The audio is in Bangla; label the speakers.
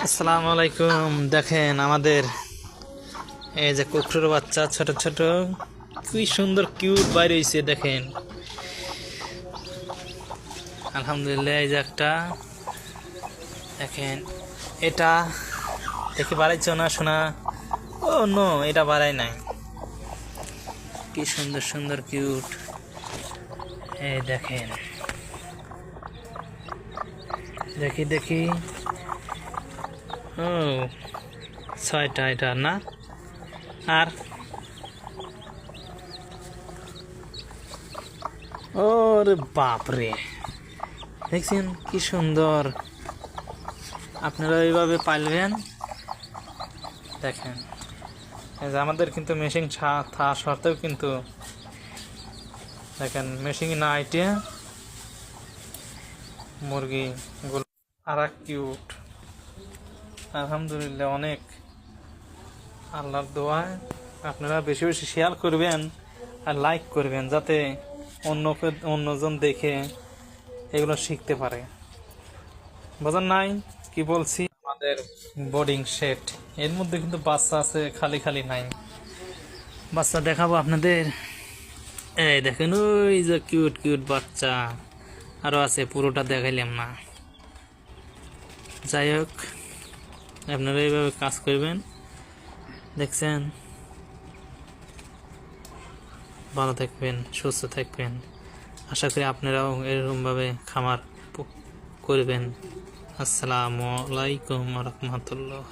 Speaker 1: আসসালামু আলাইকুম। দেখেন আমাদের এই যে কুকুরের বাচ্চা ছোট ছোট কি সুন্দর কিউট বাইরে হয়েছে দেখেন। আলহামদুলিল্লাহ। এই যে একটা দেখেন, এটা দেখে বাড়াইছ না শোনা? ও নো, এটা বাড়াই নাই। কি সুন্দর সুন্দর কিউট। এই দেখেন, দেখি দেখি। ও 6টা এটা না? আর ওরে বাপরে, দেখছেন কি সুন্দর। আপনারা এইভাবে পালবেন। দেখেন আমাদের কিন্তু মেশিন থাকা সত্ত্বেও কিন্তু দেখেন মেশিন না আইটে মুরগি গুলো আর কিউট। আলহামদুলিল্লাহ, অনেক আল্লাহর দোয়ায় আপনারা বেশি বেশি শেয়ার করবেন আর লাইক করবেন, যাতে অন্যজন দেখে এগুলো শিখতে পারে। বোঝেন নাই কি বলছি? আমাদের বোর্ডিং সেট, এর মধ্যে কিন্তু বাচ্চা আছে, খালি খালি নাই। বাচ্চা দেখাবো আপনাদের। এই দেখেন, ওই যে কিউট কিউট বাচ্চা আরো আছে, পুরোটা দেখাইলাম না। যাই হোক, আপনারা এইভাবে কাজ করবেন। দেখছেন, ভালো থাকবেন, সুস্থ থাকবেন। আশা করি আপনারাও এরকমভাবে খামার করবেন। আসসালামু আলাইকুম ওয়া রাহমাতুল্লাহ।